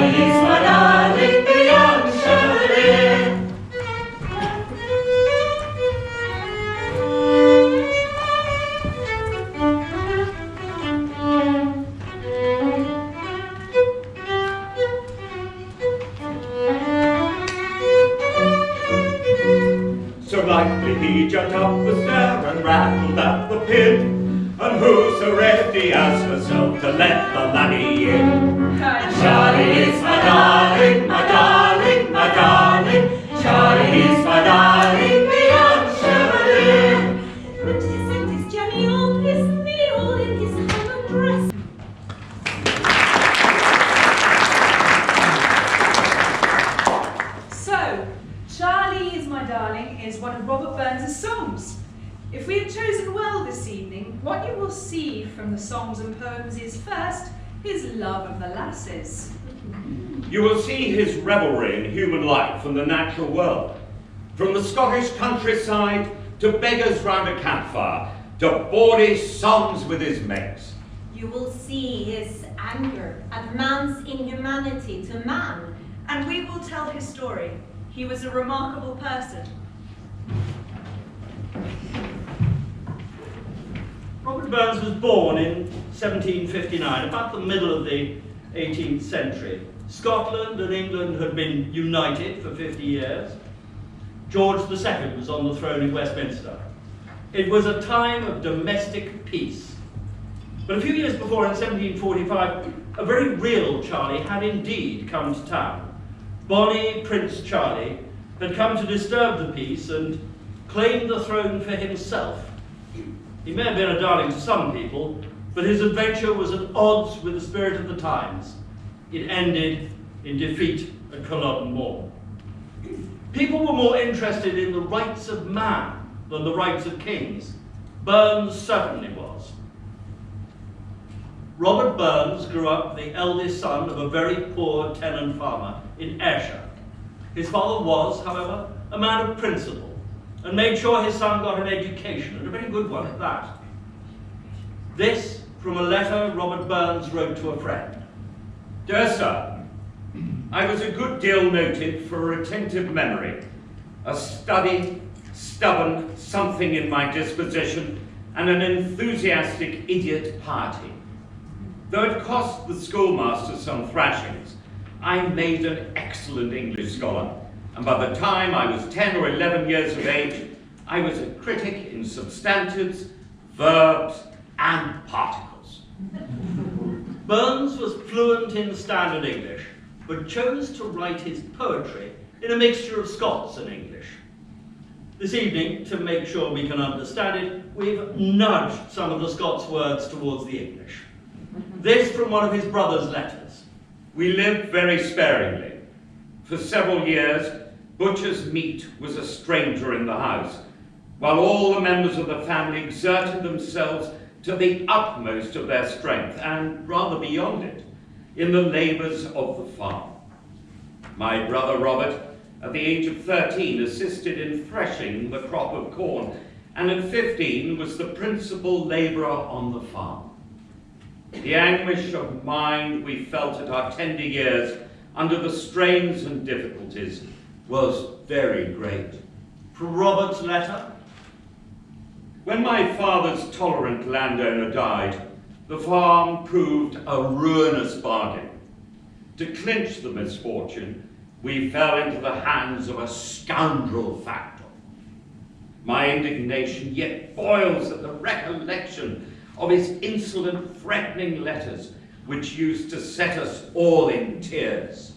Charlie's my darling, the young Chevalier. So lightly he jumped up the stair and rattled at the pin. And who so ready as herself to let the laddie in? Charlie is my darling, my darling, my darling. Charlie is my darling, the young Chevalier. And he sent his Jenny on his knee, all in his holland dress. So, Charlie is my darling is one of Robert Burns' songs. If we have chosen well this evening, what you will see from the songs and poems is first his love of the lasses. You will see his revelry in human life and the natural world. From the Scottish countryside to beggars round a campfire, to bawdy songs with his mates. You will see his anger at man's inhumanity to man. And we will tell his story. He was a remarkable person. Robert Burns was born in 1759, about the middle of the 18th century. Scotland and England had been united for 50 years. George II was on the throne in Westminster. It was a time of domestic peace. But a few years before, in 1745, a very real Charlie had indeed come to town. Bonnie Prince Charlie had come to disturb the peace and claim the throne for himself. He may have been a darling to some people, but his adventure was at odds with the spirit of the times. It ended in defeat at Culloden Moor. People were more interested in the rights of man than the rights of kings. Burns certainly was. Robert Burns grew up the eldest son of a very poor tenant farmer in Ayrshire. His father was, however, a man of principle, and made sure his son got an education, and a very good one at that. This from a letter Robert Burns wrote to a friend. Dear Sir, I was a good deal noted for a retentive memory, a study, stubborn something in my disposition, and an enthusiastic idiot piety. Though it cost the schoolmaster some thrashings, I made an excellent English scholar, and by the time I was 10 or 11 years of age, I was a critic in substantives, verbs, and particles. Burns was fluent in standard English, but chose to write his poetry in a mixture of Scots and English. This evening, to make sure we can understand it, we've nudged some of the Scots words towards the English. This from one of his brother's letters. We lived very sparingly. For several years, butcher's meat was a stranger in the house, while all the members of the family exerted themselves to the utmost of their strength, and rather beyond it, in the labours of the farm. My brother Robert, at the age of 13, assisted in threshing the crop of corn, and at 15 was the principal labourer on the farm. The anguish of mind we felt at our tender years under the strains and difficulties was very great. From Robert's letter. When my father's tolerant landowner died, the farm proved a ruinous bargain. To clinch the misfortune, we fell into the hands of a scoundrel factor. My indignation yet boils at the recollection of his insolent, threatening letters, which used to set us all in tears.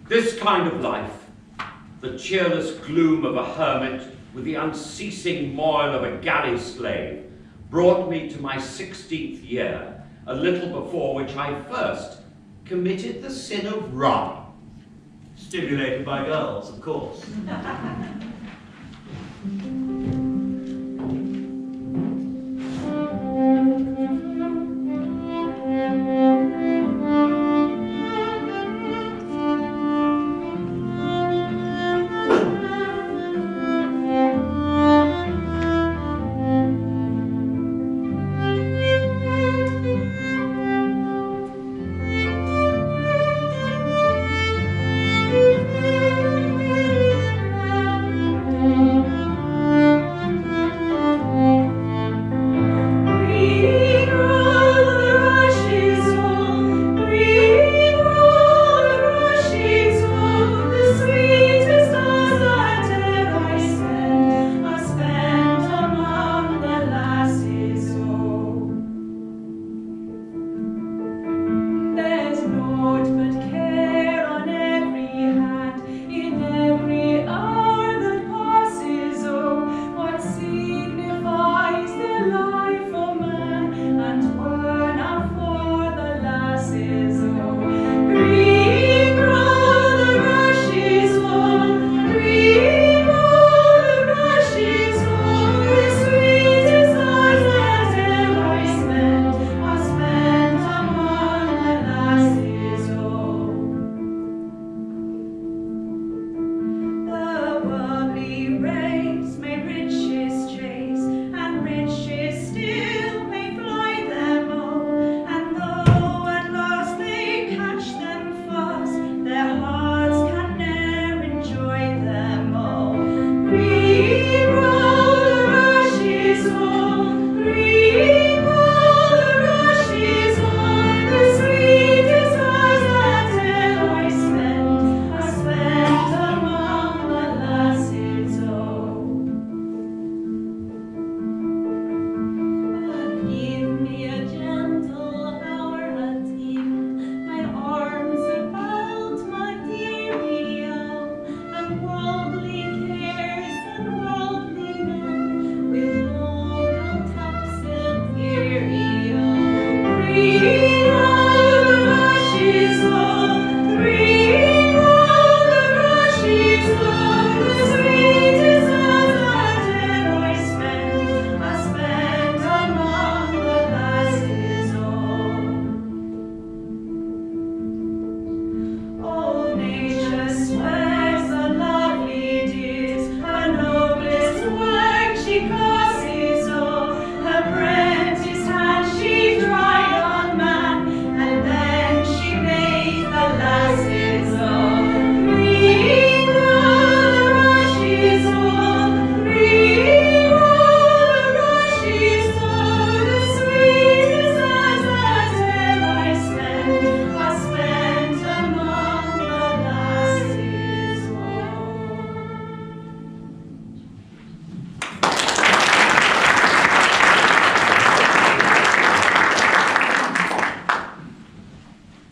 This kind of life, the cheerless gloom of a hermit with the unceasing moil of a galley slave, brought me to my 16th year, a little before which I first committed the sin of rum. Stimulated by girls, of course.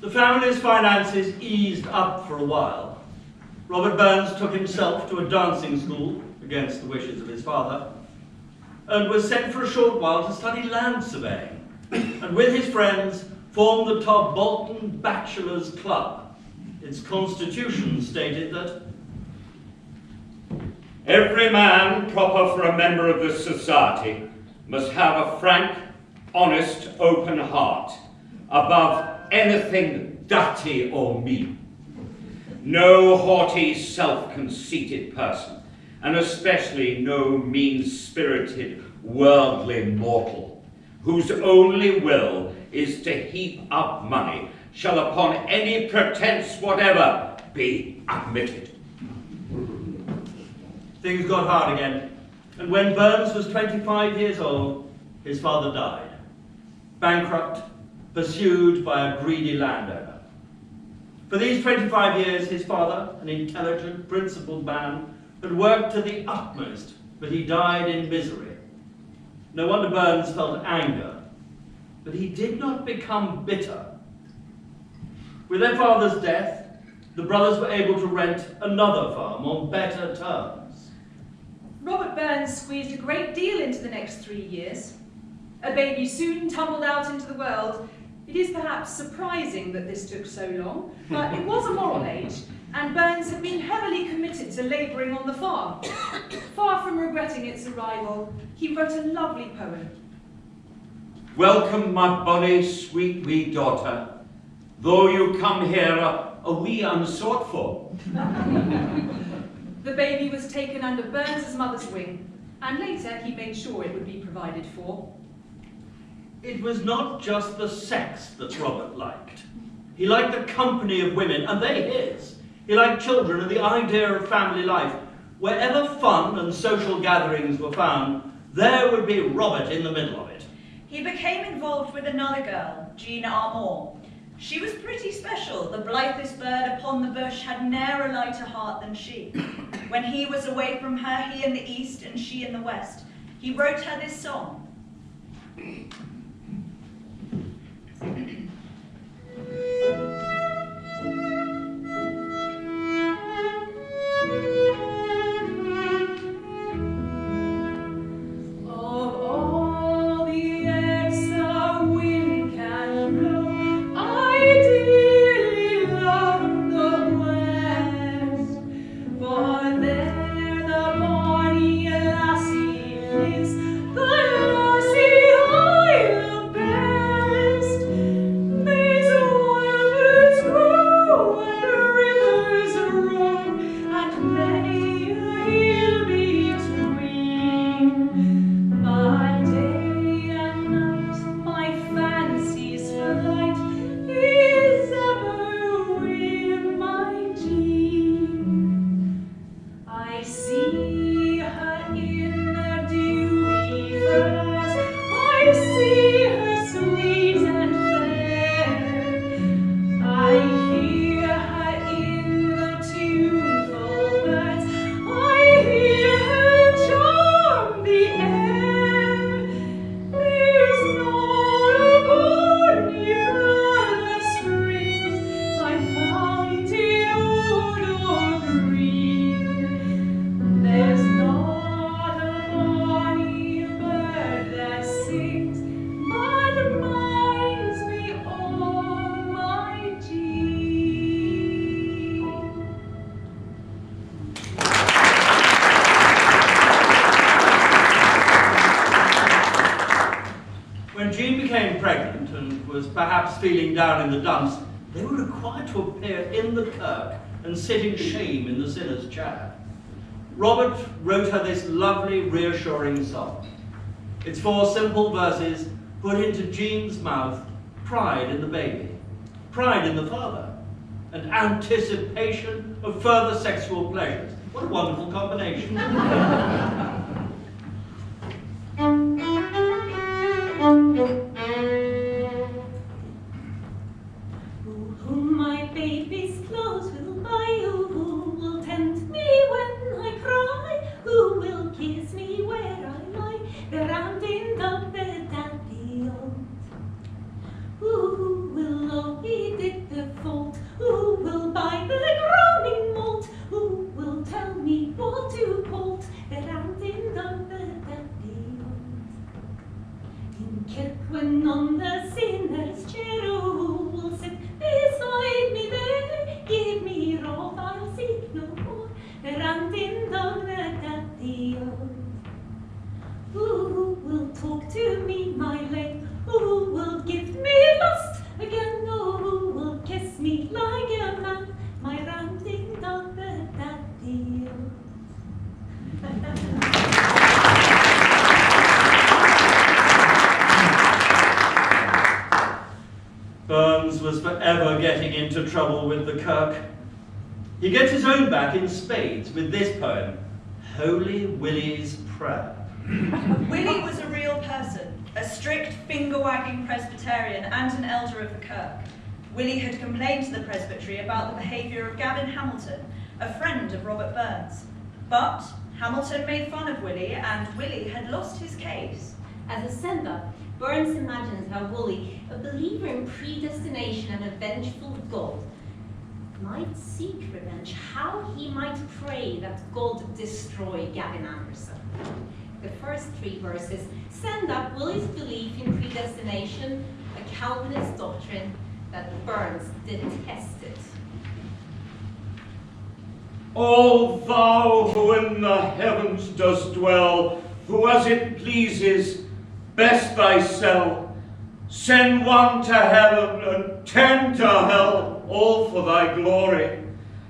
The family's finances eased up for a while. Robert Burns took himself to a dancing school, against the wishes of his father, and was sent for a short while to study land surveying, and with his friends formed the Todbolton Bachelors' Club. Its constitution stated that every man proper for a member of this society must have a frank, honest, open heart, above anything dirty or mean. No haughty, self-conceited person, and especially no mean-spirited, worldly mortal, whose only will is to heap up money, shall upon any pretence whatever be admitted. things got hard again, and when Burns was 25 years old, his father died, bankrupt, pursued by a greedy landowner. For these 25 years, his father, an intelligent, principled man, had worked to the utmost, but he died in misery. No wonder Burns felt anger, but he did not become bitter. With their father's death, the brothers were able to rent another farm on better terms. Robert Burns squeezed a great deal into the next 3 years. A baby soon tumbled out into the world. It is perhaps surprising that this took so long, but it was a moral age, and Burns had been heavily committed to labouring on the farm. Far from regretting its arrival, he wrote a lovely poem. Welcome, my bonny, sweet wee daughter, though you come here a wee unsought for. The baby was taken under Burns's mother's wing, and later he made sure it would be provided for. It was not just the sex that Robert liked. He liked the company of women, and they his. He liked children and the idea of family life. Wherever fun and social gatherings were found, there would be Robert in the middle of it. He became involved with another girl, Jean Armour. She was pretty special. The blithest bird upon the bush had ne'er a lighter heart than she. When he was away from her, he in the east and she in the west, he wrote her this song. Feeling down in the dumps, they were required to appear in the kirk and sit in shame in the sinner's chair. Robert wrote her this lovely, reassuring song. Its 4 simple verses put into Jean's mouth pride in the baby, pride in the father, and anticipation of further sexual pleasures. What a wonderful combination. Who will know he did the Burns was forever getting into trouble with the Kirk. He gets his own back in spades with this poem, Holy Willie's Prayer. Willie was a real person, a strict finger-wagging Presbyterian and an elder of the Kirk. Willie had complained to the presbytery about the behaviour of Gavin Hamilton, a friend of Robert Burns. But Hamilton made fun of Willie, and Willie had lost his case. As a sender, Burns imagines how Willie, a believer in predestination and a vengeful God, might seek revenge, how he might pray that God destroy Gavin Anderson. The first 3 verses send up Willie's belief in predestination, a Calvinist doctrine that Burns detested. O thou who in the heavens dost dwell, who as it pleases best thyself, send one to heaven and 10 to hell, all for thy glory,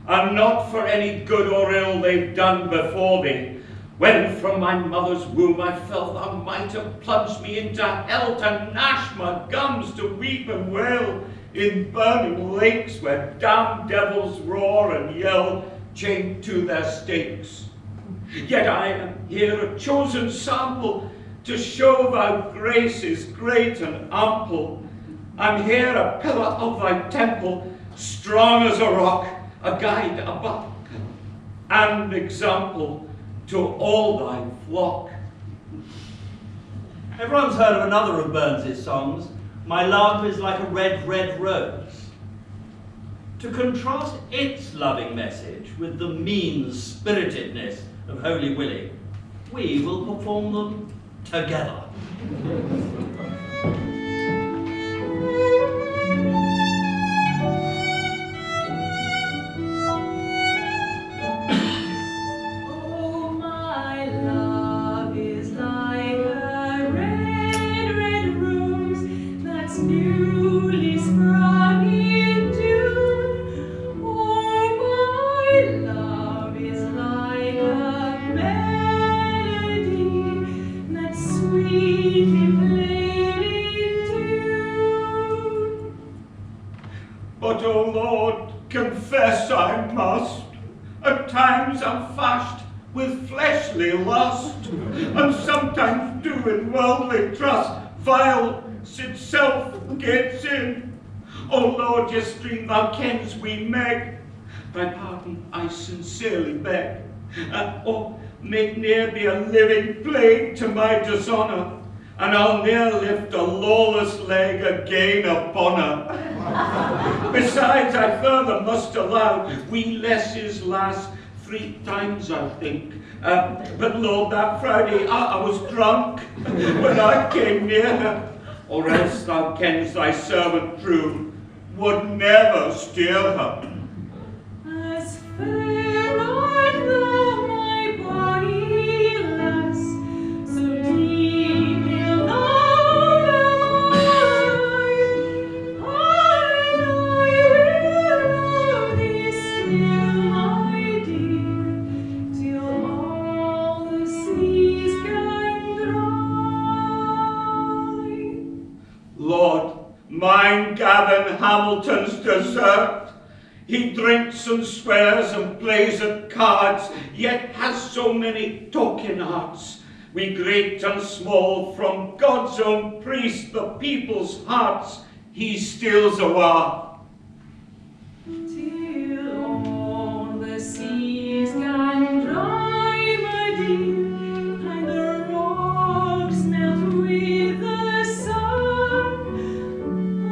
and not for any good or ill they've done before thee. When from my mother's womb I felt thou might have plunged me into hell to gnash my gums, to weep and wail in burning lakes where damned devils roar and yell, chained to their stakes. Yet I am here a chosen sample to show thy grace is great and ample. I'm here a pillar of thy temple, strong as a rock, a guide, a buck, and example to all thy flock. Everyone's heard of another of Burns's songs, My Love is Like a Red, Red Rose. To contrast its loving message with the mean-spiritedness of Holy Willie, we will perform them together. But, O Lord, confess I must, at times I'm fashed with fleshly lust, and sometimes do in worldly trust violence itself gets in. O Lord, your stream thou kens we meg, thy pardon I sincerely beg, and oh, make ne'er be a living plague to my dishonour, and I'll ne'er lift a lawless leg again upon her. Besides, I further must allow, we less is last 3 times, I think. But Lord, that Friday I was drunk when I came near her, or else thou kens thy servant true would never steer her. As fair art thou, my bonny lass, so deep in love am I will love thee still, my dear, till all the seas gang dry. Lord, mind Gavin Hamilton's desert. He drinks and swears and plays at cards, yet has so many token hearts. We great and small, from God's own priest, the people's hearts, he steals away. Till all the seas can dry, my dear, and the rocks melt with the sun,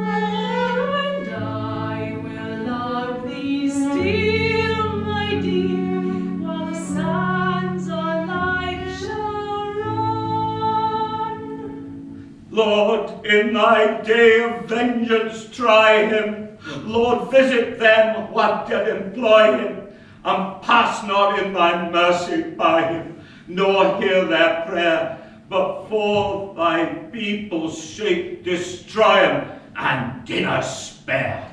and I will love thee still, my dear, while the sands on life shall run. Lord, in thy day of vengeance try him. Lord, visit them what did employ him, and pass not in thy mercy by him, nor hear their prayer, but for thy people's sake destroy him, and dinner spare.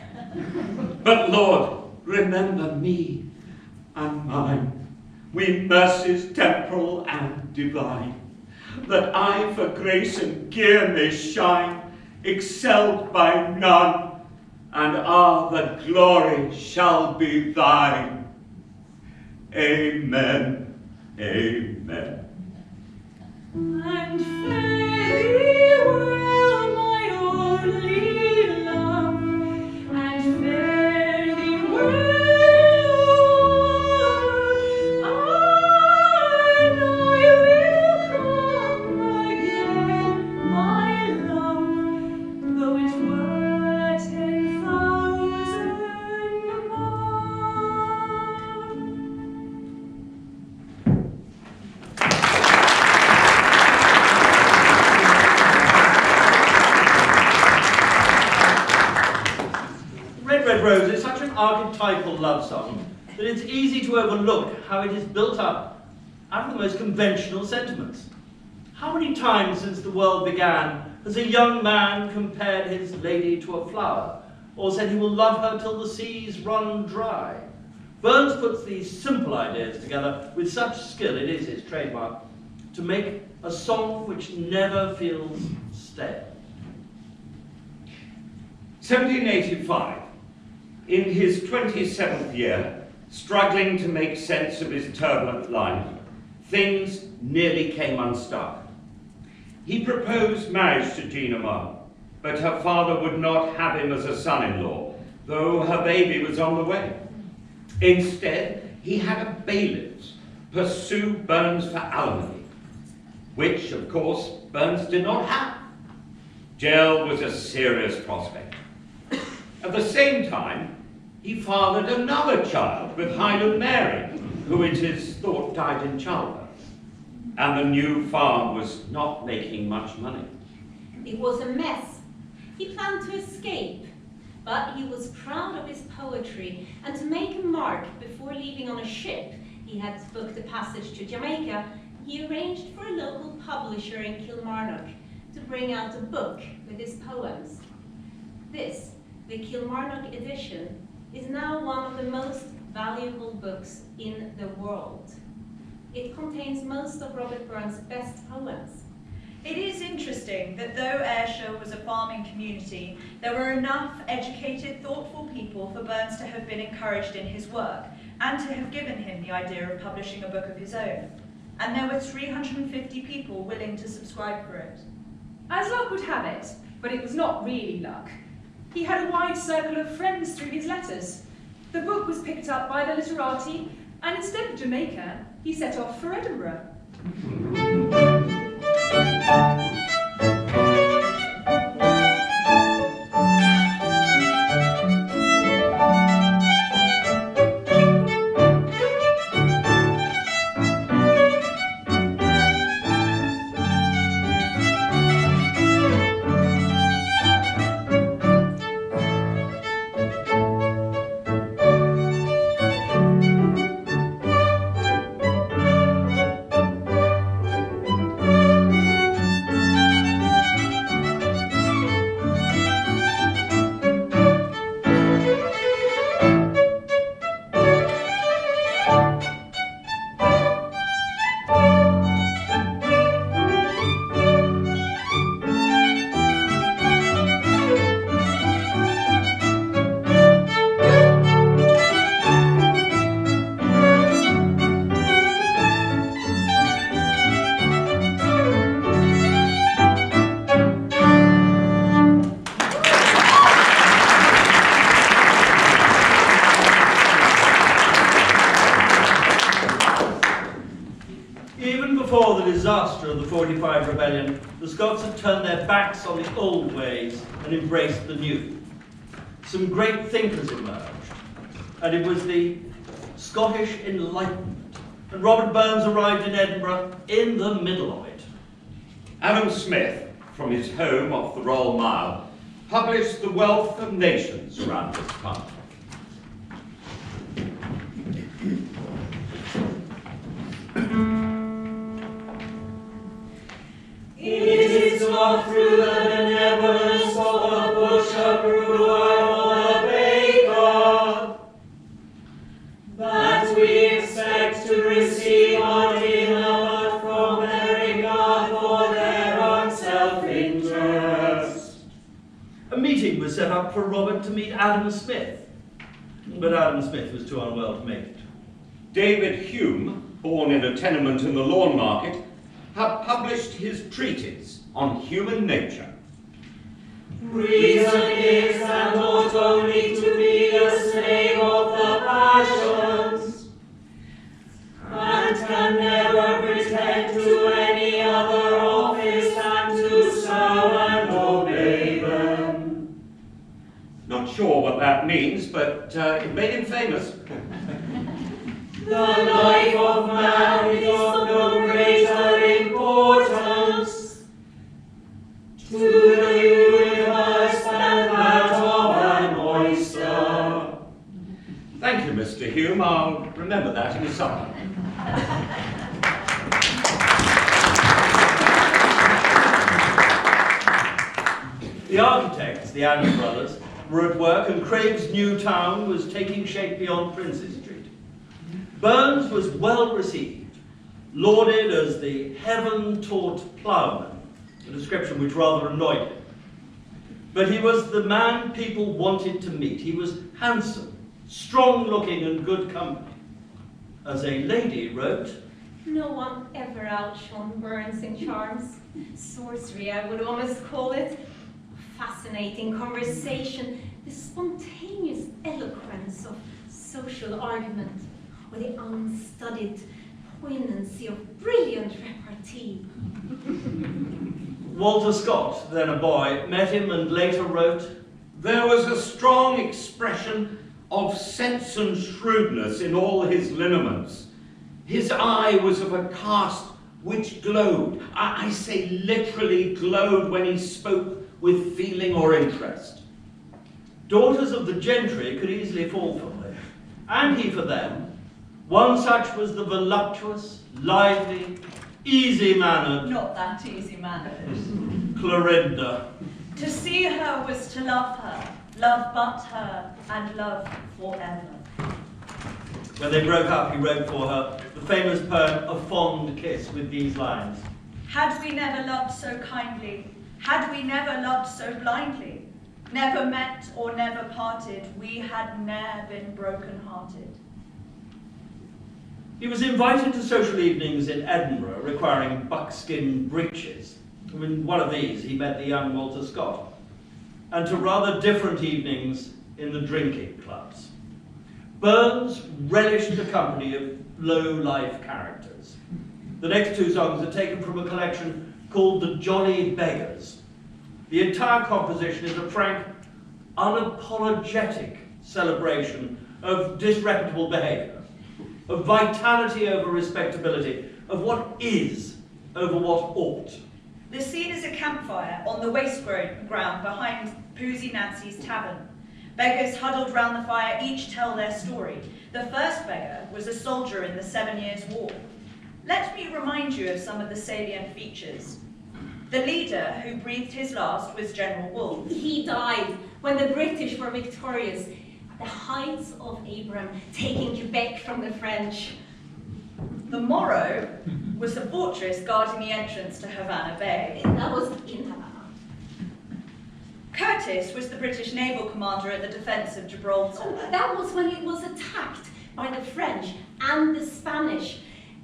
But Lord, remember me and mine, we mercies temporal and divine, that I for grace and gear may shine, excelled by none, and the glory shall be thine. Amen. Amen. And fare thee well, my only love, and fare thee well, and I will come again, my love, though it were 10,000 more. Red Rose is such an archetypal love song that it's easy to overlook how it is built up out of the most conventional sentiments. How many times since the world began has a young man compared his lady to a flower, or said he will love her till the seas run dry? Burns puts these simple ideas together with such skill, it is his trademark, to make a song which never feels stale. 1785. In his 27th year, struggling to make sense of his turbulent life, things nearly came unstuck. He proposed marriage to Gina Marr, but her father would not have him as a son-in-law, though her baby was on the way. Instead, he had a bailiff pursue Burns for alimony, which, of course, Burns did not have. Jail was a serious prospect. At the same time, he fathered another child with Highland Mary, who it is thought died in childbirth. And the new farm was not making much money. It was a mess. He planned to escape, but he was proud of his poetry, and to make a mark before leaving on a ship, he had booked a passage to Jamaica. He arranged for a local publisher in Kilmarnock to bring out a book with his poems. This, the Kilmarnock edition, is now one of the most valuable books in the world. It contains most of Robert Burns' best poems. It is interesting that though Ayrshire was a farming community, there were enough educated, thoughtful people for Burns to have been encouraged in his work and to have given him the idea of publishing a book of his own. And there were 350 people willing to subscribe for it. As luck would have it, but it was not really luck. He had a wide circle of friends through his letters. The book was picked up by the literati, and instead of Jamaica, he set off for Edinburgh. Before the disaster of the 45 rebellion, the Scots had turned their backs on the old ways and embraced the new. Some great thinkers emerged, and it was the Scottish Enlightenment. And Robert Burns arrived in Edinburgh in the middle of it. Adam Smith, from his home off the Royal Mile, published The Wealth of Nations around this time. It is not through the benevolence of the butcher, brewer, or the baker that we expect to receive our dinner, but from their regard for their own self-interest. A meeting was set up for Robert to meet Adam Smith, but Adam Smith was too unwell to make it. David Hume, born in a tenement in the Lawn Market, had published his treatise on human nature. Reason is and ought only to be the slave of the passions, and can never pretend to any other office than to serve and obey them. Not sure what that means, but it made him famous. The life of man is of no greater importance to the universe than that of an oyster. Thank you, Mr. Hume. I'll remember that in the summer. The architects, the Adams brothers, were at work, and Craig's new town was taking shape beyond Princes Street. Burns was well received, lauded as the heaven-taught ploughman, a description which rather annoyed him. But he was the man people wanted to meet. He was handsome, strong-looking, and good company. As a lady wrote, No one ever outshone Burns in charms. Sorcery, I would almost call it. Fascinating conversation, the spontaneous eloquence of social argument, or the unstudied poignancy of brilliant repartee. Walter Scott, then a boy, met him and later wrote, There was a strong expression of sense and shrewdness in all his lineaments. His eye was of a cast which glowed, I say literally glowed, when he spoke with feeling or interest. Daughters of the gentry could easily fall for him, and he for them. One such was the voluptuous, lively, easy-mannered Not that easy mannered. Clorinda. To see her was to love her, love but her, and love forever. When they broke up, he wrote for her the famous poem A Fond Kiss with these lines. Had we never loved so kindly, had we never loved so blindly, never met or never parted, we had ne'er been broken-hearted. He was invited to social evenings in Edinburgh requiring buckskin breeches. In one of these, he met the young Walter Scott, and to rather different evenings in the drinking clubs. Burns relished the company of low-life characters. The next two songs are taken from a collection called The Jolly Beggars. The entire composition is a frank, unapologetic celebration of disreputable behaviour, of vitality over respectability, of what is over what ought. The scene is a campfire on the waste ground behind Poosie Nancy's tavern. Beggars huddled round the fire each tell their story. The first beggar was a soldier in the 7 Years' War. Let me remind you of some of the salient features. The leader who breathed his last was General Wolfe. He died when the British were victorious at the heights of Abraham, taking Quebec from the French. The Morrow was the fortress guarding the entrance to Havana Bay. That was in Havana. Curtis was the British naval commander at the defence of Gibraltar. Oh, that was when it was attacked by the French and the Spanish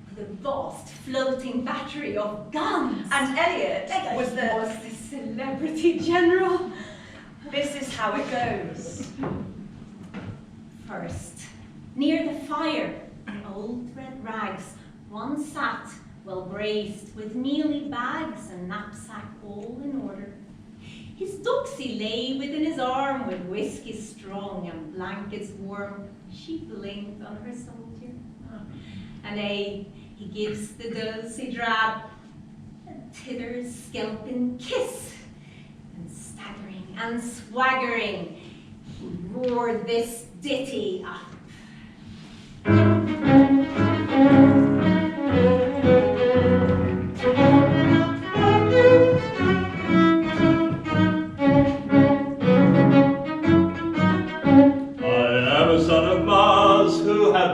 with a vast floating battery of guns. And Elliot was the celebrity general. This is how it goes. First, near the fire, in old red rags, one sat, well braced, with mealy bags and knapsack all in order. His doxy lay within his arm, with whiskey strong and blankets warm. She blinked on her soldier. And he gives the dulcie drab a tither skelpin kiss. And staggering and swaggering, he roared this ditty up.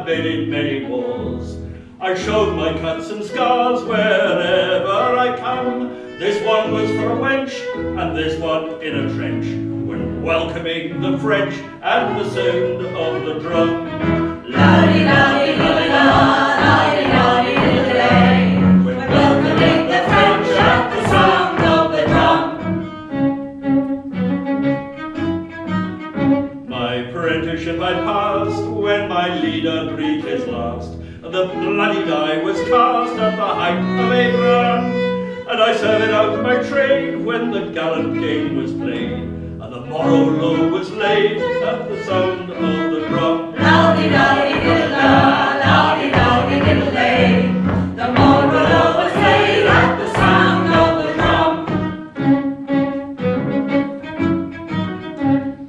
Been in many wars. I showed my cuts and scars wherever I come. This one was for a wench, and this one in a trench. When welcoming the French and the sound of the drum. La-di-da-di-da-da, la-di-da-di-da-da, we're welcoming the French at the sound of the drum. My apprenticeship I passed when my leader breathed his last. The bloody die was cast at the height of Abraham, and I served out my trade when the gallant game was played, and the morrow law was laid at the sound of the drum. La-di-da-di-da-da, la-di-da-di-da-da, the morrow law was laid at the sound of the drum.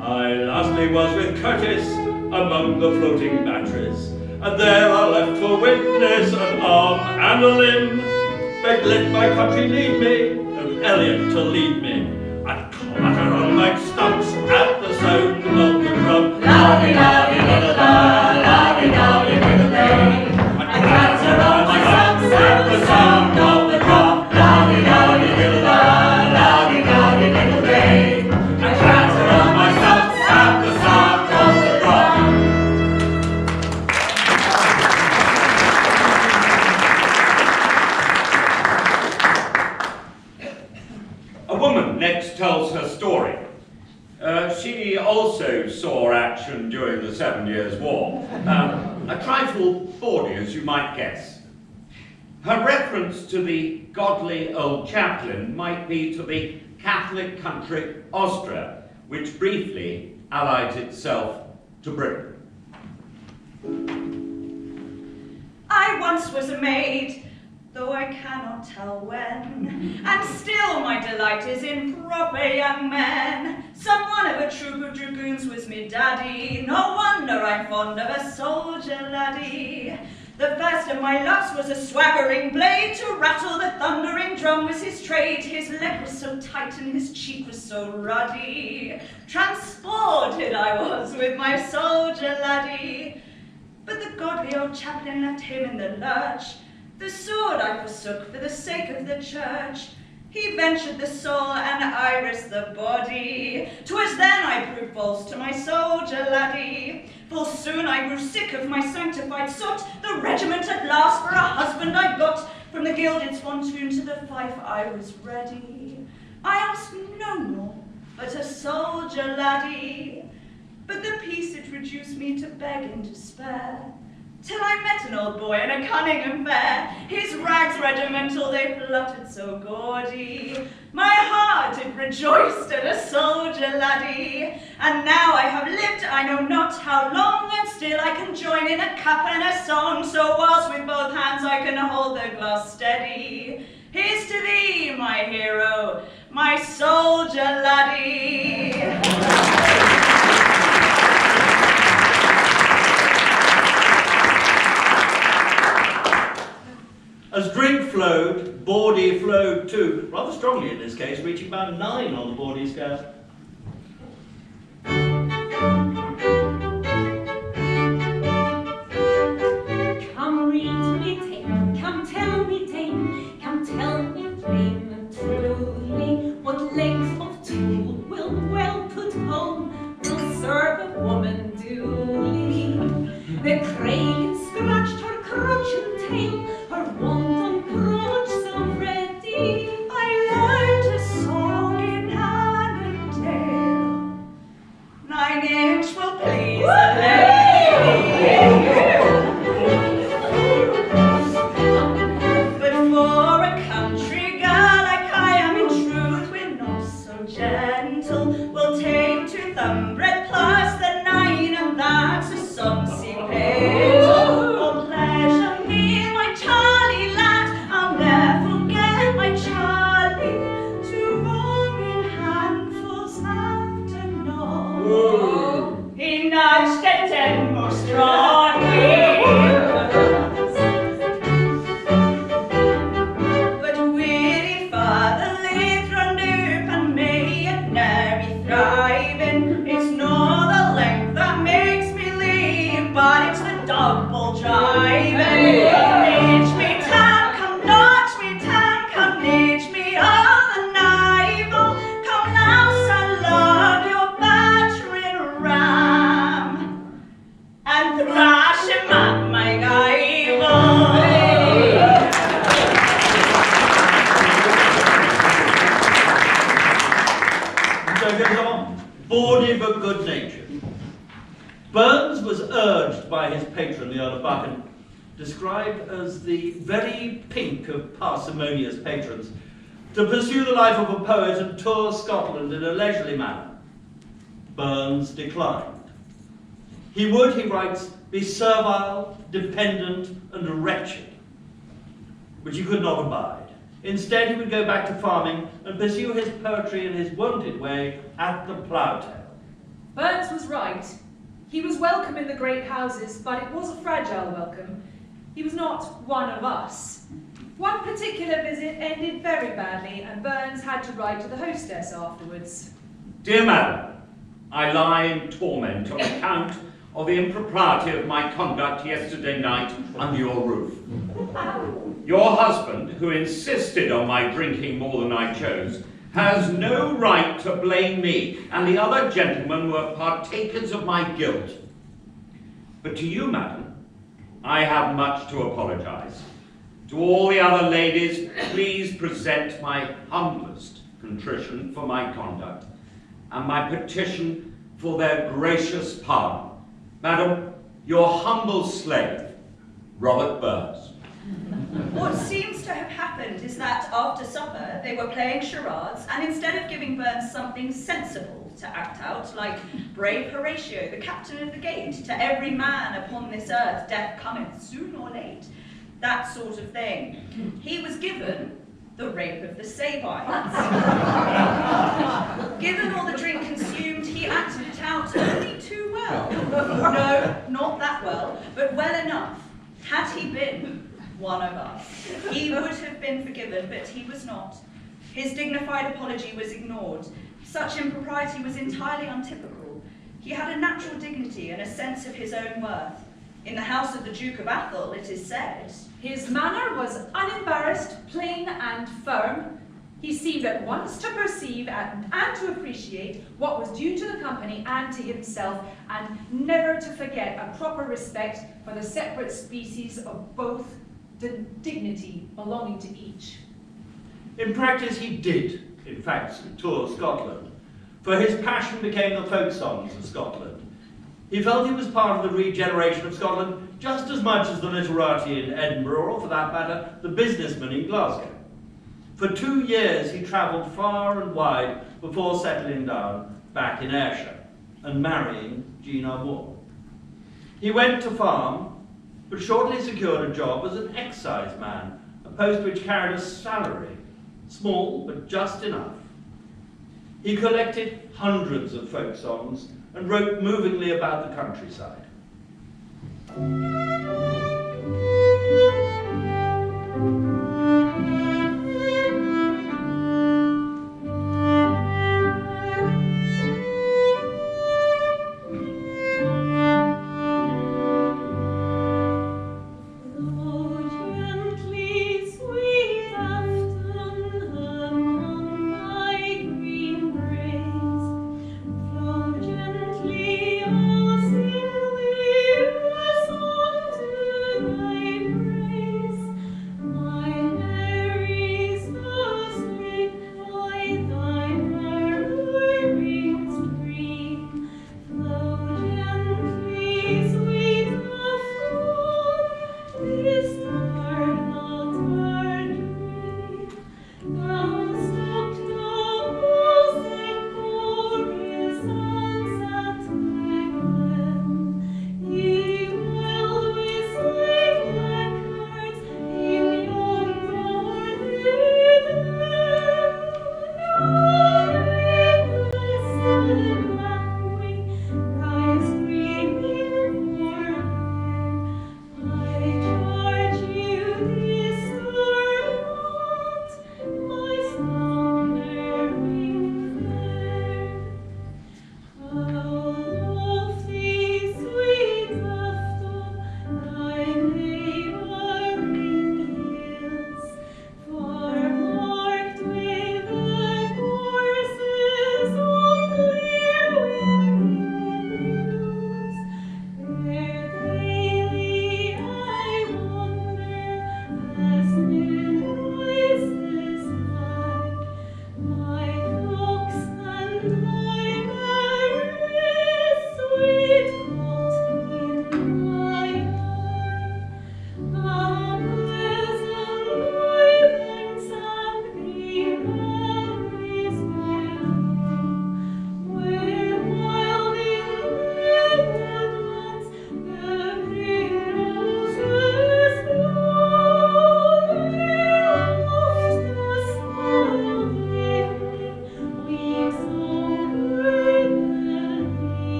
I lastly was with Curtis among the floating batteries, and there I left for witness an arm and a limb. Begged let my country lead me, and Elliot to lead me. I'd clatter on my stumps at the sound of the drum. La-di-da-di-da-da, la-di-da-di-da-da, I clatter on my stumps at the sound of the drum. La-di-da-di-da-da, la-di-da-di-da-da, I clatter on my stumps at the sound of the drum. A woman next tells her story. She also saw action during the 7 Years' War. A trifle bawdy, as you might guess. Her reference to the godly old chaplain might be to the Catholic country Austria, which briefly allied itself to Britain. I once was a maid, though I cannot tell when, and still my delight is in proper young men. Some one of a troop of dragoons was me daddy, no wonder I'm fond of a soldier laddie. The first of my loves was a swaggering blade, to rattle the thundering drum was his trade. His leg was so tight and his cheek was so ruddy, transported I was with my soldier laddie. But the godly old chaplain left him in the lurch, the sword I forsook for the sake of the church. He ventured the soul and I risked the body. 'Twas then I proved false to my soldier laddie. Full soon I grew sick of my sanctified sot. The regiment at last for a husband I got. From the gilded spontoon to the fife I was ready. I asked no more, but a soldier laddie. But the peace it reduced me to beg in despair, till I met an old boy and a cunning and fair. His rags regimental they fluttered so gaudy. My heart it rejoiced at a soldier laddie. And now I have lived I know not how long, and still I can join in a cup and a song. So whilst with both hands I can hold the glass steady, here's to thee, my hero, my soldier laddie. As drink flowed, bawdy flowed too, rather strongly in this case, reaching about 9 on the bawdy scale. Come read me tame, come tell me dame, come tell me plain and truly, what length of tool will well put home, will serve a woman duly. The crane scratched her crotch and tail, her wanton crotch so ready. I learned a song in Annandale. 9-inch will please a lady. But for a country girl like I am in truth, we're not so gentle. We'll take 2 thumbread plus the 9, and that's a sonsy pedal. Burns was urged by his patron, the Earl of Buchan, described as the very pink of parsimonious patrons, to pursue the life of a poet and tour Scotland in a leisurely manner. Burns declined. He would, he writes, be servile, dependent, and wretched, which he could not abide. Instead, he would go back to farming and pursue his poetry in his wonted way at the plough-tail. Burns was right. He was welcome in the great houses, but it was a fragile welcome. He was not one of us. One particular visit ended very badly, and Burns had to write to the hostess afterwards. Dear Madam, I lie in torment on account of the impropriety of my conduct yesterday night under your roof. Your husband, who insisted on my drinking more than I chose, has no right to blame me, and the other gentlemen were partakers of my guilt. But to you, madam, I have much to apologize. To all the other ladies, please present my humblest contrition for my conduct, and my petition for their gracious pardon. Madam, your humble slave, Robert Burns. What seems to have happened is that after supper they were playing charades, and instead of giving Burns something sensible to act out, like brave Horatio, the captain of the gate, to every man upon this earth death cometh soon or late, that sort of thing, he was given the rape of the Sabites. Given all the drink consumed, he acted it out only too well. No, not that well, but well enough. Had he been one of us, he would have been forgiven, but he was not. His dignified apology was ignored. Such impropriety was entirely untypical. He had a natural dignity and a sense of his own worth. In the house of the Duke of Athol, it is said, His manner was unembarrassed, plain, and firm. He seemed at once to perceive and to appreciate what was due to the company and to himself, and never to forget a proper respect for the separate species of both, the dignity belonging to each. In practice, he did, in fact, tour Scotland, for his passion became the folk songs of Scotland. He felt he was part of the regeneration of Scotland just as much as the literati in Edinburgh, or for that matter, the businessmen in Glasgow. For 2 years he travelled far and wide before settling down back in Ayrshire and marrying Jean Armour. He went to farm, but shortly secured a job as an excise man, a post which carried a salary, small but just enough. He collected hundreds of folk songs and wrote movingly about the countryside.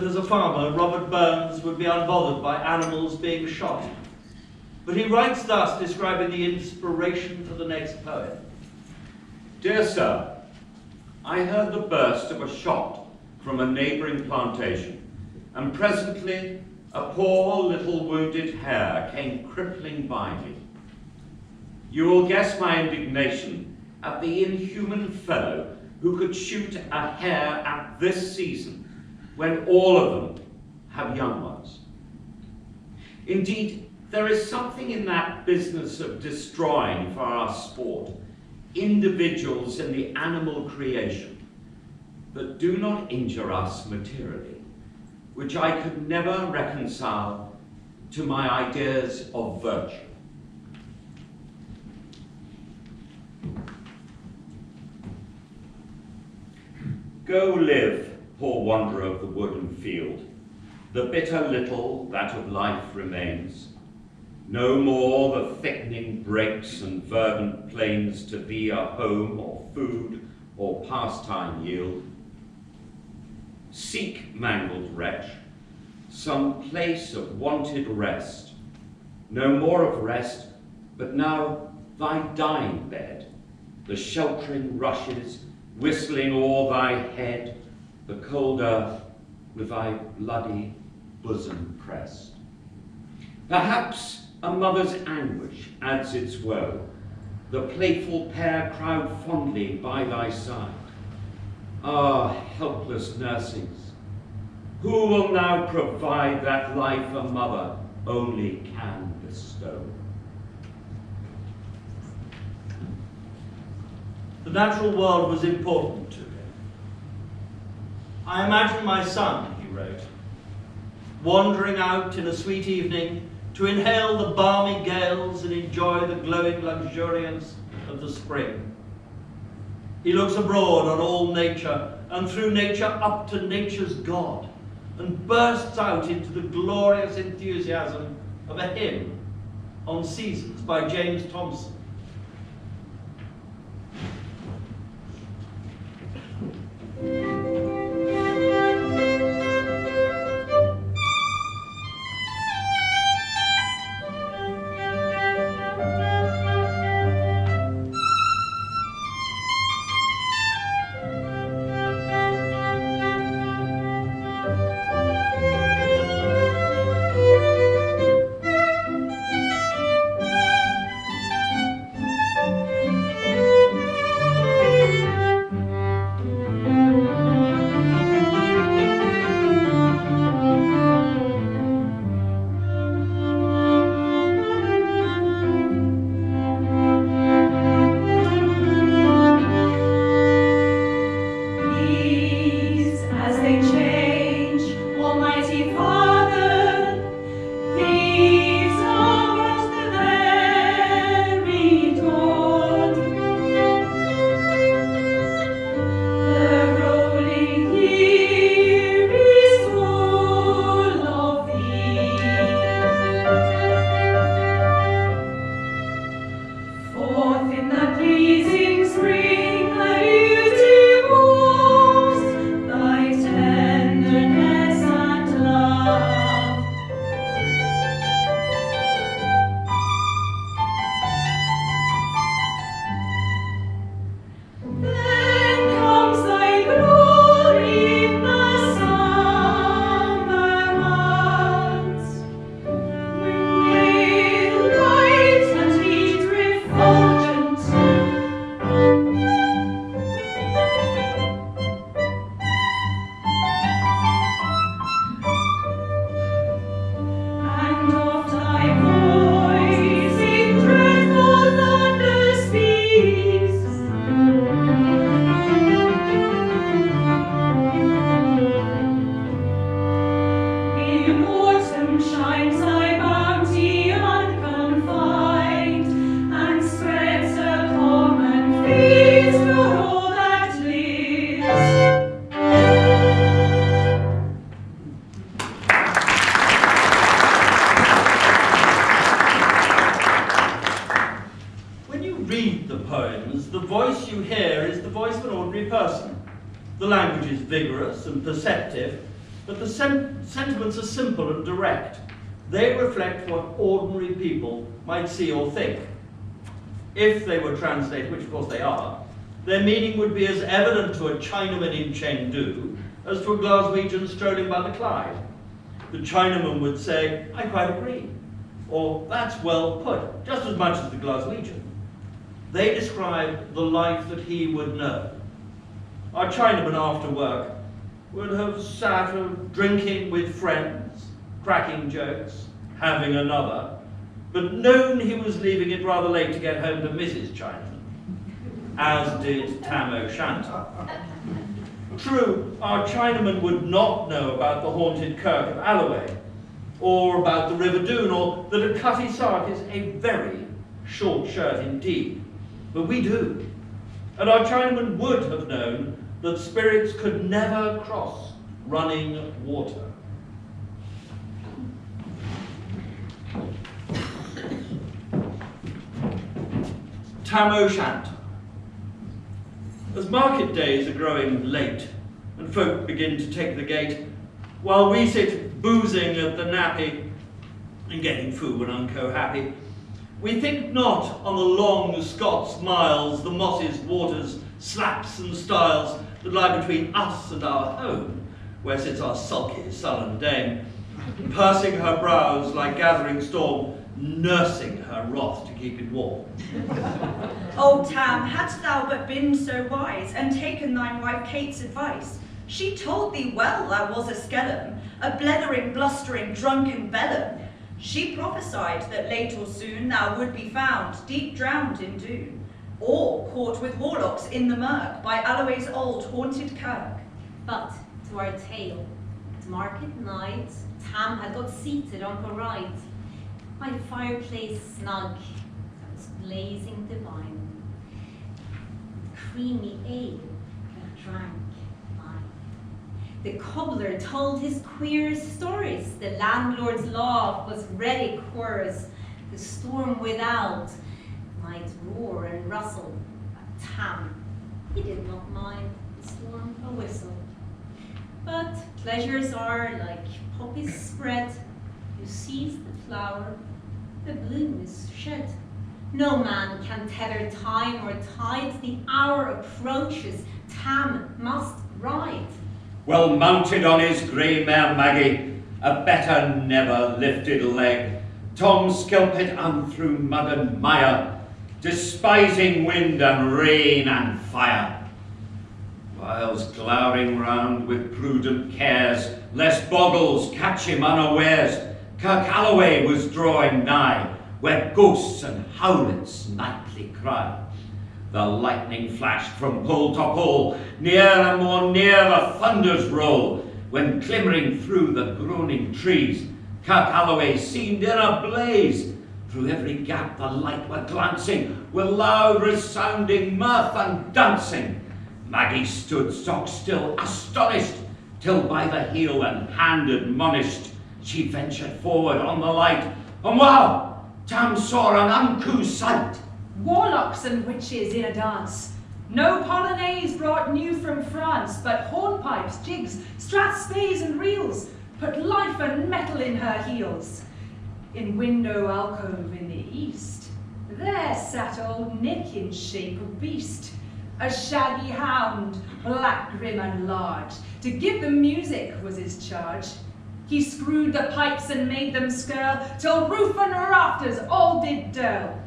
that as a farmer, Robert Burns would be unbothered by animals being shot. But he writes thus, describing the inspiration for the next poem. Dear Sir, I heard the burst of a shot from a neighbouring plantation, and presently a poor little wounded hare came crippling by me. You will guess my indignation at the inhuman fellow who could shoot a hare at this season, when all of them have young ones. Indeed, there is something in that business of destroying for our sport individuals in the animal creation that do not injure us materially, which I could never reconcile to my ideas of virtue. Go live, poor wanderer of the wood and field, the bitter little that of life remains. No more the thickening brakes and verdant plains to thee a home or food or pastime yield. Seek, mangled wretch, some place of wonted rest, no more of rest, but now thy dying bed, the sheltering rushes whistling o'er thy head, the cold earth with thy bloody bosom pressed. Perhaps a mother's anguish adds its woe, the playful pair crowd fondly by thy side. Ah, helpless nursings, who will now provide that life a mother only can bestow? The natural world was important to him. I imagine my son, he wrote, wandering out in a sweet evening to inhale the balmy gales and enjoy the glowing luxuriance of the spring. He looks abroad on all nature and through nature up to nature's God and bursts out into the glorious enthusiasm of a hymn on seasons by James Thomson. voice you hear is the voice of an ordinary person. The language is vigorous and perceptive, But the sentiments are simple and direct. They reflect what ordinary people might see or think. If they were translated, which of course they are, their meaning would be as evident to a Chinaman in Chengdu as to a Glaswegian strolling by the Clyde. The Chinaman would say, "I quite agree," or "That's well put," just as much as the Glaswegian. They describe the life that he would know. Our Chinaman after work would have sat drinking with friends, cracking jokes, having another, but known he was leaving it rather late to get home to Mrs. Chinaman, as did Tam O'Shanter. True, our Chinaman would not know about the haunted kirk of Alloway, or about the River Doon, or that a cutty sark is a very short shirt indeed. But we do. And our Chinaman would have known that spirits could never cross running water. Tam O'Shanter. As market days are growing late and folk begin to take the gate, while we sit boozing at the nappy and getting Fu and Unco happy, we think not on the long Scots miles, the mosses, waters, slaps and stiles that lie between us and our home, where sits our sulky, sullen dame, pursing her brows like gathering storm, nursing her wrath to keep it warm. Old Tam, hadst thou but been so wise, and taken thine wife Kate's advice, she told thee well thou was a skellum, a blethering, blustering, drunken bellum. She prophesied that late or soon thou would be found deep drowned in Doon, or caught with warlocks in the murk by Alloway's old haunted kirk. But to our tale, at market night, Tam had got seated on her right, by the fireplace snug that was blazing divine. Creamy ale that drank wine. The cobbler told his queer stories, the landlord's laugh was ready chorus, the storm without might roar and rustle, but Tam, he did not mind the storm a whistle. But pleasures are like poppies spread, you seize the flower, the bloom is shed. No man can tether time or tide, the hour approaches, Tam must ride. Well mounted on his grey mare Maggie, a better never lifted leg, Tom skelped on through mud and mire, despising wind and rain and fire. Whilst glowering round with prudent cares, lest boggles catch him unawares, Kirk Alloway was drawing nigh, where ghosts and howlets nightly cry. The lightning flashed from pole to pole, near and more near the thunders roll, when glimmering through the groaning trees, Kirk Alloway seemed in a blaze. Through every gap the light were glancing, with loud resounding mirth and dancing. Maggie stood stock still, astonished, till by the heel and hand admonished, she ventured forward on the light, and wow! Tam saw an uncouth sight. Warlocks and witches in a dance. No polonaise brought new from France, but hornpipes, jigs, strathspeys and reels, put life and metal in her heels. In window alcove in the east, there sat old Nick in shape of beast, a shaggy hound, black, grim and large. To give them music was his charge. He screwed the pipes and made them skirl, till roof and rafters all did dirl.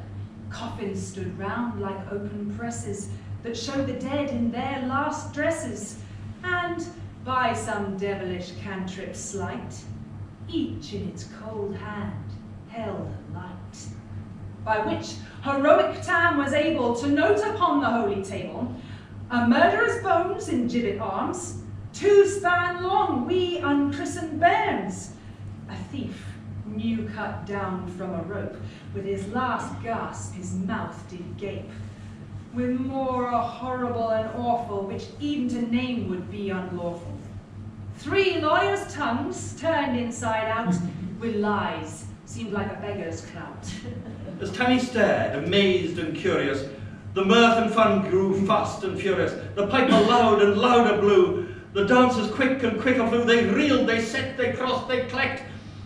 Coffins stood round like open presses, that showed the dead in their last dresses, and by some devilish cantrip slight, each in its cold hand held a light, by which heroic Tam was able to note upon the holy table a murderer's bones in gibbet arms, 2 span long wee unchristened bairns, a thief new cut down from a rope, with his last gasp his mouth did gape, with more horrible and awful, which even to name would be unlawful. 3 lawyers' tongues turned inside out, with lies seemed like a beggar's clout. As Tammy stared, amazed and curious, the mirth and fun grew fast and furious. The piper loud and louder blew. The dancers quick and quicker flew, they reeled, they set, they crossed, they clacked,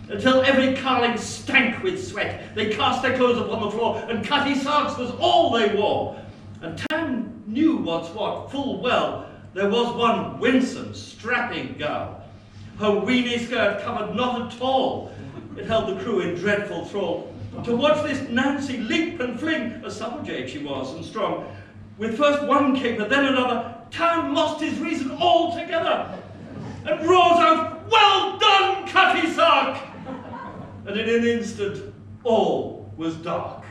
until every carling stank with sweat. They cast their clothes upon the floor, and cutty sarks was all they wore. And Tam knew what's what full well. There was one winsome, strapping girl. Her weeny skirt covered not at all. It held the crew in dreadful thrall. To watch this Nancy leap and fling, a supple jade she was and strong, with first one caper, then another, Tam lost his reason altogether, and roars out, "Well done, Cutty Sark!" And in an instant, all was dark.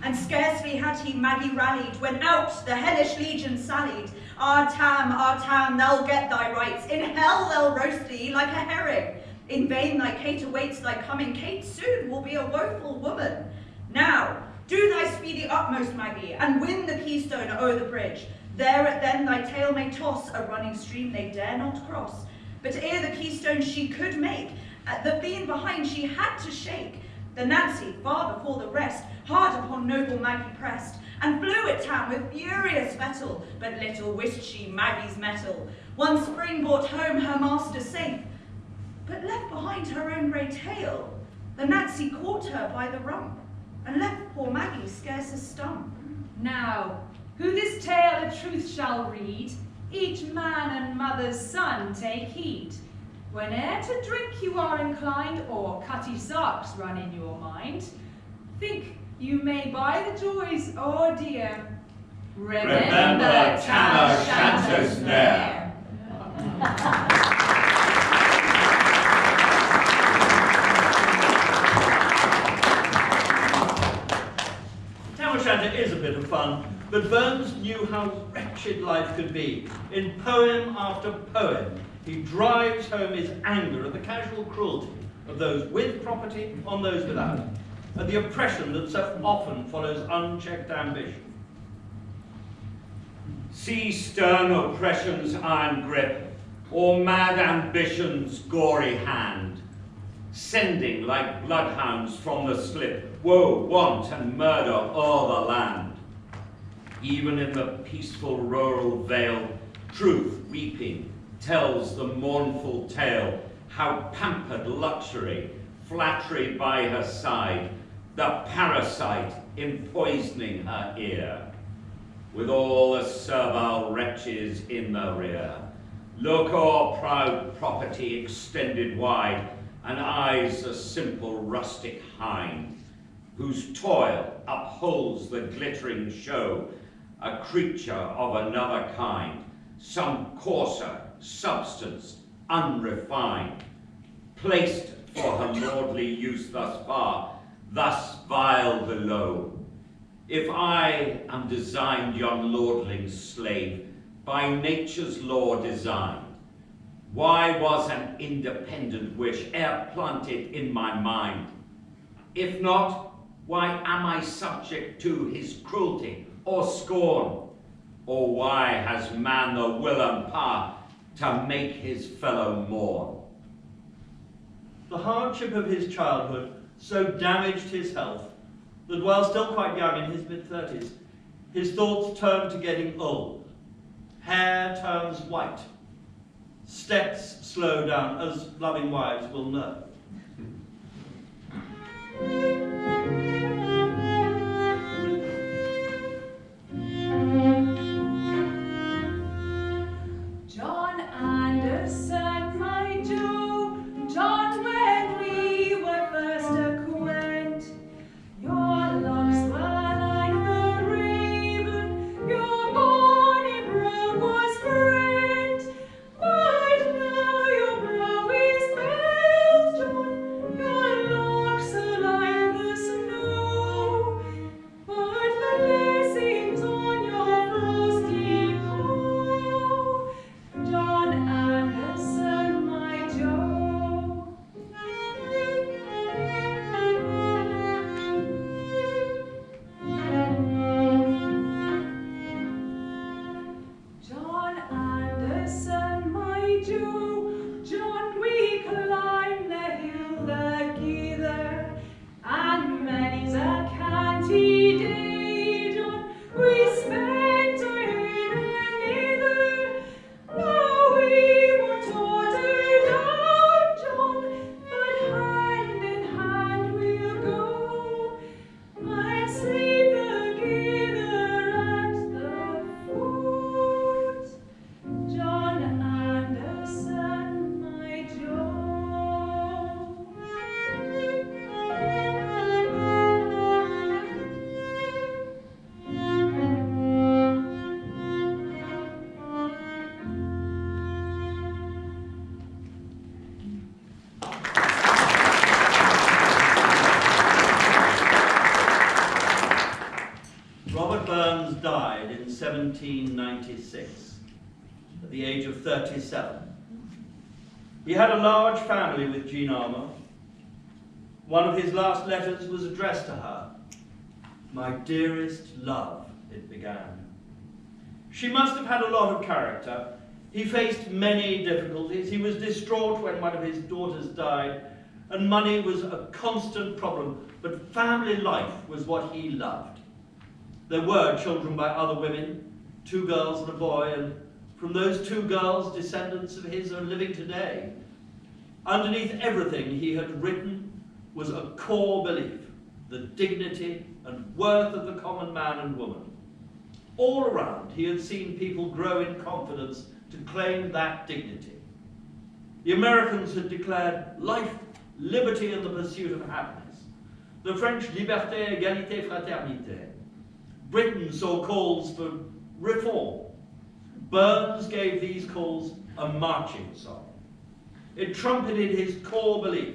And scarcely had he Maggie rallied, when out the hellish legion sallied. Our Tam, thou'll get thy rights. In hell they'll roast thee like a herring. In vain thy Kate awaits thy coming. Kate soon will be a woeful woman. Now, do thy speedy utmost, Maggie, and win the keystone o'er the bridge. There at then thy tail may toss, a running stream they dare not cross. But ere the keystone she could make, the beam behind she had to shake. The Nancy, far before the rest, hard upon noble Maggie pressed, and flew at Tam with furious fettle, but little wist she Maggie's mettle. One spring brought home her master safe, but left behind her own grey tail. The Nancy caught her by the rump, and left poor Maggie scarce a stump. Now, who this tale of truth shall read, each man and mother's son take heed. Whene'er to drink you are inclined, or cutty sarks run in your mind, think you may buy the joys, oh dear. Remember Tam O'Shanter's ne'er. Tam O'Shanter is a bit of fun, but Burns knew how wretched life could be. In poem after poem, he drives home his anger at the casual cruelty of those with property on those without, and the oppression that so often follows unchecked ambition. See stern oppression's iron grip, or mad ambition's gory hand, sending like bloodhounds from the slip, woe, want, and murder o'er the land. Even in the peaceful rural vale, truth weeping tells the mournful tale, how pampered luxury, flattery by her side, the parasite empoisoning her ear. With all the servile wretches in the rear, look o'er proud property extended wide, and eyes a simple rustic hind, whose toil upholds the glittering show, a creature of another kind, some coarser substance unrefined, placed for her lordly use thus far, thus vile below. If I am designed yon lordling's slave, by nature's law designed, why was an independent wish e'er planted in my mind? If not, why am I subject to his cruelty or scorn? Or why has man the will and power to make his fellow mourn? The hardship of his childhood so damaged his health that while still quite young in his mid-30s, his thoughts turned to getting old. Hair turns white. Steps slow down, as loving wives will know. John Anderson, my Joe, John, when we were first acquaint, your locks were like the raven, your bonny brow was great, but now your brow is pale, John, your locks are like the 1796, at the age of 37. He had a large family with Jean Armour. One of his last letters was addressed to her. "My dearest love," it began. She must have had a lot of character. He faced many difficulties. He was distraught when one of his daughters died, and money was a constant problem, but family life was what he loved. There were children by other women, 2 girls and a boy, and from those 2 girls, descendants of his are living today. Underneath everything he had written was a core belief, the dignity and worth of the common man and woman. All around, he had seen people grow in confidence to claim that dignity. The Americans had declared life, liberty, and the pursuit of happiness. The French, liberté, égalité, fraternité. Britain saw calls for reform. Burns gave these calls a marching song. It trumpeted his core belief,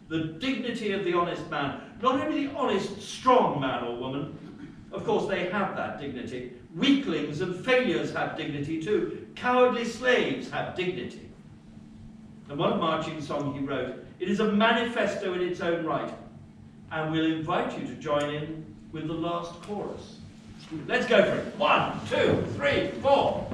the dignity of the honest man, not only the honest, strong man or woman. Of course, they have that dignity. Weaklings and failures have dignity too. Cowardly slaves have dignity. And what a marching song he wrote. It is a manifesto in its own right. And we'll invite you to join in with the last chorus. Let's go for it. 1, 2, 3, 4.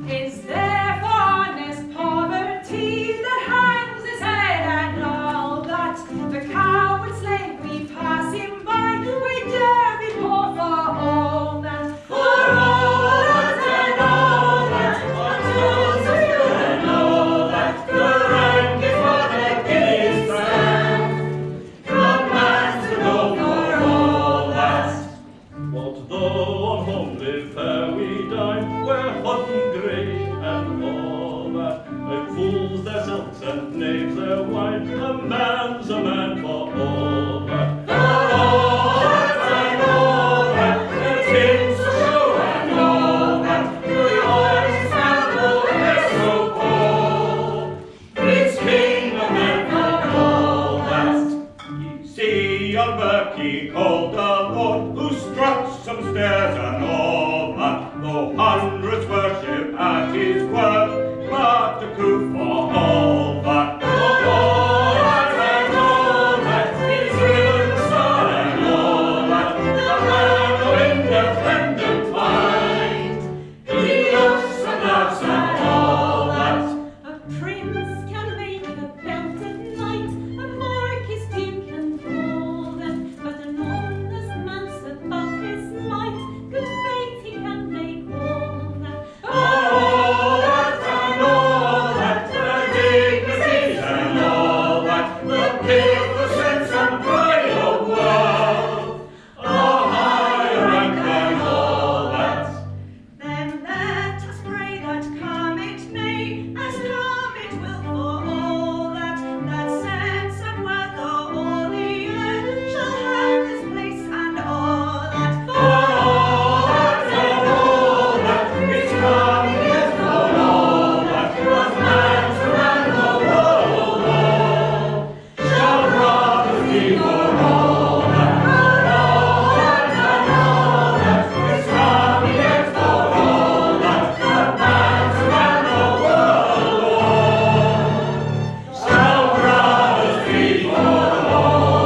Is there honest poverty that hangs his head and all that? The coward slave we pass him by, we dare be poor for all that. For all that and all that, until you and all that, the rank is what the guineas stand. Come man to go for all that. What though on homely fare we dine, we're hungry and all that. They fools their silks and knaves their wine, a man's a man for all that. For all that and all that, the tins to show and all that, the honest animal is so poor. It's king of men for all that. Ye see yon Berkey called the Lord, who struts some stairs and all that, though hundreds worship at his word, but the coup for all that. For all that and all that, he's driven the sun and all that, the man of independent mind. He looks and laughs and all that. A prince can make a belted knight, a marquis, duke, and all that, but an honest man's above his might, good faith he can make all that. All that and all that, the dignity and all that, the pith, the sense and pride of wealth, a higher rank than all that. Then let us pray that come it may, as come it will for all that, that sense and worth of all the earth shall have this place and all that. For all that and all that, it's come yet for all that, what man to man the world shall rather be for all that. For all that and all that, it's come yet for all that, what man to man the world shall rather be for all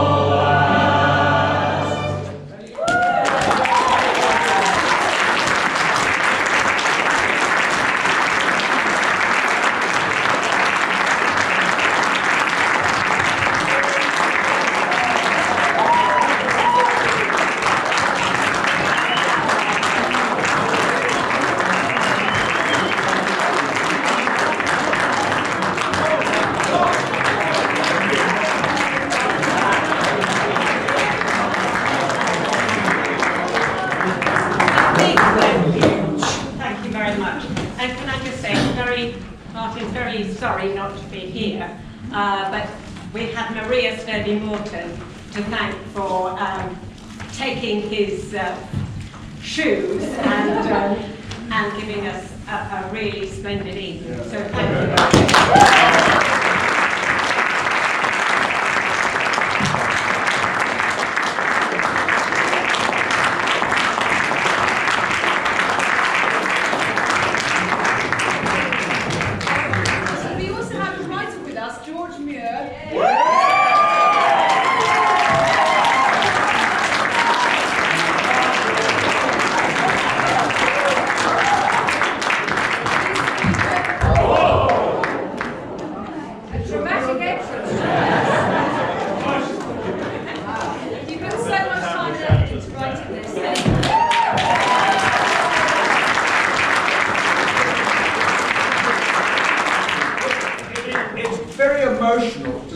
Thank you very much. And can I just say, Martin's very sorry not to be here, but we had Maria Sturdy-Morton to thank for taking his shoes and giving us a really splendid evening. So thank you very much.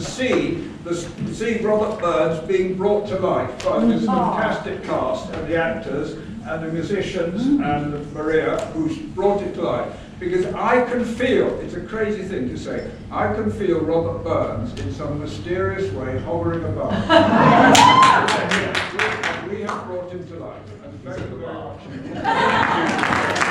see Robert Burns being brought to life by this fantastic cast and the actors and the musicians and Maria, who's brought it to life. Because I can feel, it's a crazy thing to say, I can feel Robert Burns in some mysterious way hovering above. We have brought him to life. And thank you very much.